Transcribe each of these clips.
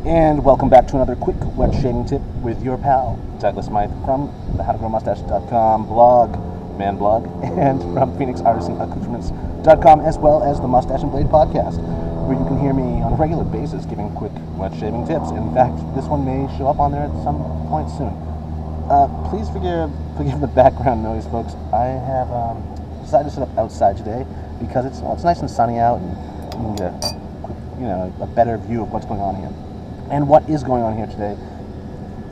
And welcome back to another quick wet shaving tip with your pal, Douglas Smythe, from the HowToGrowMustache.com blog, and from PhoenixArtisanAccoutrements.com, as well as the Moustache Blade Podcast, where you can hear me on a regular basis giving quick wet shaving tips. In fact, this one may show up on there at some point soon. Please forgive the background noise, folks. I have decided to sit up outside today because it's nice and sunny out, and you can get a better view of what's going on here. And what is going on here today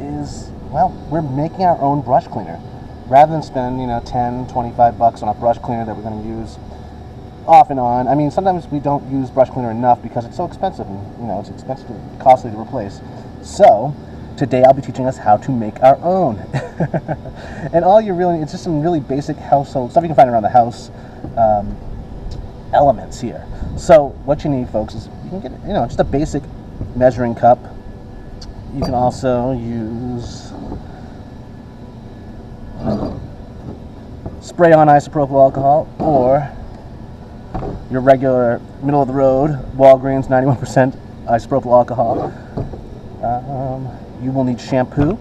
is, well, we're making our own brush cleaner. Rather than spend, $10, $25 on a brush cleaner that we're going to use off and on. I mean, sometimes we don't use brush cleaner enough because it's so expensive and, it's expensive and costly to replace. So, today I'll be teaching us how to make our own. And all you really need, it's just some really basic household stuff you can find around the house, elements here. So, what you need, folks, is you can get, just a basic measuring cup. You can also use spray-on isopropyl alcohol or your regular middle-of-the-road Walgreens 91% isopropyl alcohol. You will need shampoo.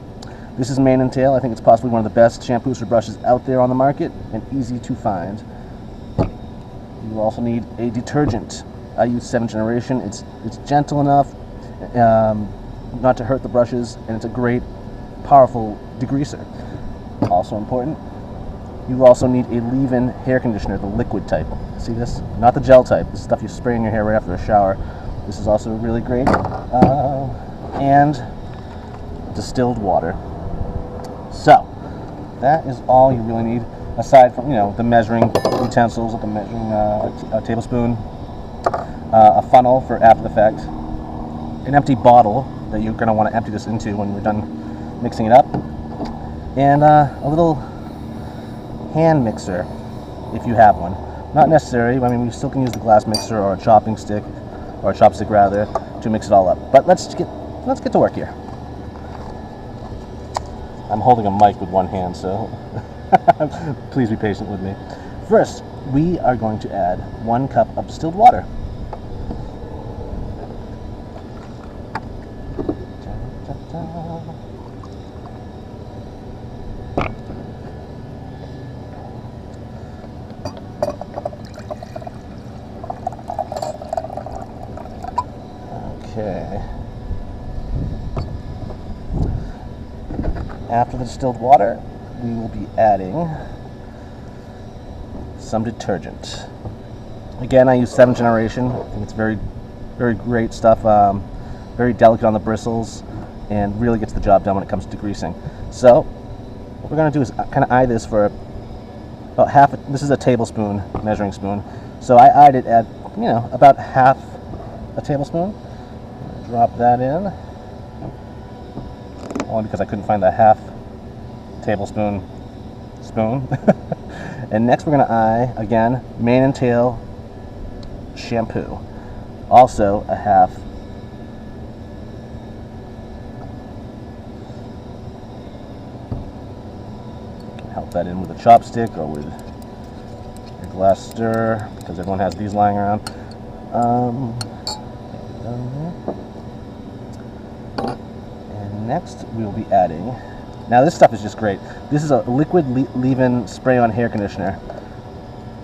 This is mane and tail. I think it's possibly one of the best shampoos for brushes out there on the market and easy to find. You will also need a detergent. I use 7th generation. It's gentle enough not to hurt the brushes, and it's a great, powerful degreaser. Also important, you will also need a leave-in hair conditioner, the liquid type. See this? Not the gel type. This is stuff you spray in your hair right after a shower. This is also really great. And distilled water. So, that is all you really need, aside from, the measuring utensils, like a tablespoon, a funnel for after the fact, an empty bottle that you're going to want to empty this into when you're done mixing it up, and a little hand mixer if you have one. Not necessary. I mean, we still can use the glass mixer or a chopstick rather, to mix it all up. But let's get to work here. I'm holding a mic with one hand, so please be patient with me. First, we are going to add 1 cup of distilled water. Okay. After the distilled water, we will be adding some detergent. Again, I use 7th generation. I think it's very, very great stuff. Very delicate on the bristles, and really gets the job done when it comes to degreasing. So, what we're going to do is kind of eye this for about half. This is a tablespoon measuring spoon, so I eyed it at about half a tablespoon. Drop that in, only because I couldn't find the half tablespoon spoon. And next we're going to eye, again, mane and tail shampoo. Also a half. You can help that in with a chopstick or with your glass stir, because everyone has these lying around. Next, we will be adding, now this stuff is just great. This is a liquid leave-in spray-on hair conditioner.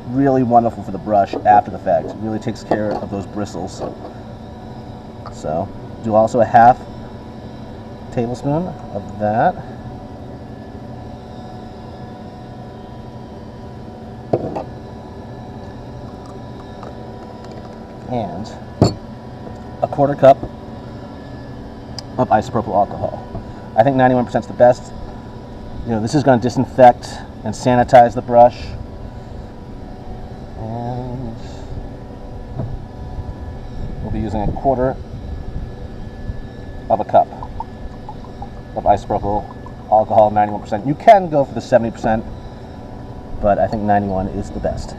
Really wonderful for the brush after the fact. It really takes care of those bristles. So, do also a half tablespoon of that. And a 1/4 cup of isopropyl alcohol. I think 91% is the best. This is going to disinfect and sanitize the brush. And we'll be using a 1/4 of a cup of isopropyl alcohol, 91%. You can go for the 70%, but I think 91 is the best.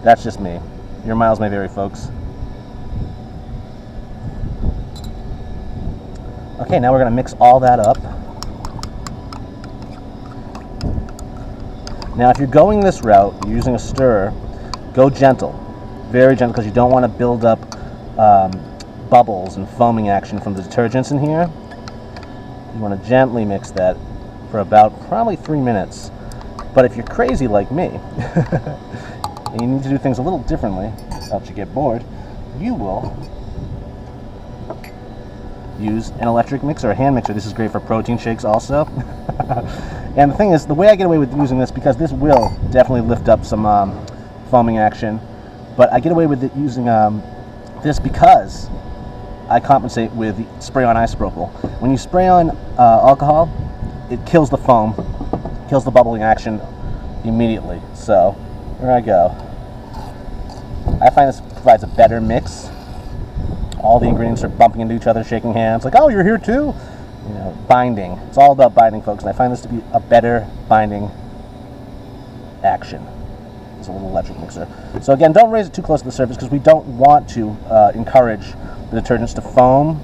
That's just me. Your miles may vary, folks. Okay, now we're going to mix all that up. Now, if you're going this route, you're using a stirrer, go gentle, very gentle, because you don't want to build up bubbles and foaming action from the detergents in here. You want to gently mix that for about probably 3 minutes. But if you're crazy like me, and you need to do things a little differently, else you get bored, you will use an electric mixer, a hand mixer. This is great for protein shakes also. And the thing is, the way I get away with using this, because this will definitely lift up some foaming action, but I get away with it using this because I compensate with spray-on isopropyl. When you spray on alcohol, it kills the foam, kills the bubbling action immediately. So, here I go. I find this provides a better mix. All the ingredients are bumping into each other, shaking hands, like, oh, you're here too? You know, binding. It's all about binding, folks, and I find this to be a better binding action. It's a little electric mixer. So again, don't raise it too close to the surface because we don't want to encourage the detergents to foam.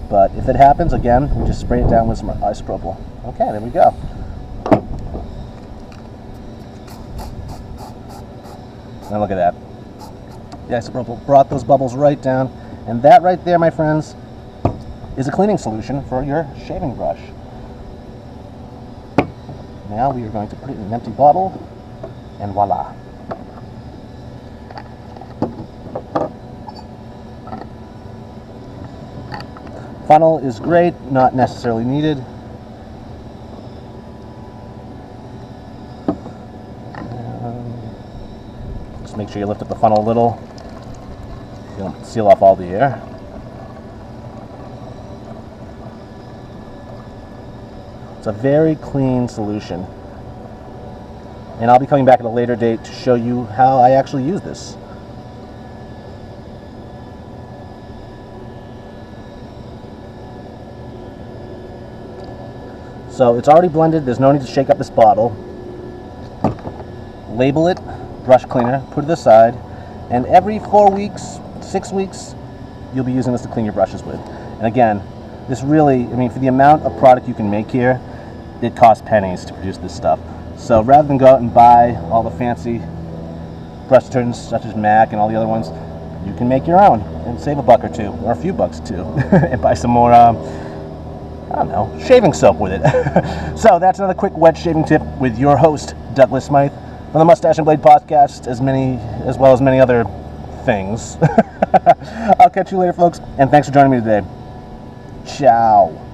But if it happens, again, we just spray it down with some isopropyl. Okay, there we go. And look at that. The isopropyl brought those bubbles right down. And that right there, my friends, is a cleaning solution for your shaving brush. Now we are going to put it in an empty bottle, and voila. Funnel is great, not necessarily needed. Just make sure you lift up the funnel a little. You don't seal off all the air. It's a very clean solution. And I'll be coming back at a later date to show you how I actually use this. So it's already blended, there's no need to shake up this bottle. Label it, brush cleaner, put it aside, and every 4 weeks, 6 weeks, you'll be using this to clean your brushes with. And again, this really, I mean, for the amount of product you can make here, it costs pennies to produce this stuff. So rather than go out and buy all the fancy brush detergents such as MAC and all the other ones, you can make your own and save a buck or two, or a few bucks too, and buy some more, I don't know, shaving soap with it. So that's another quick wet shaving tip with your host, Douglas Smythe, from the Moustache Blade Podcast, as well as many other things. I'll catch you later, folks, and thanks for joining me today. Ciao.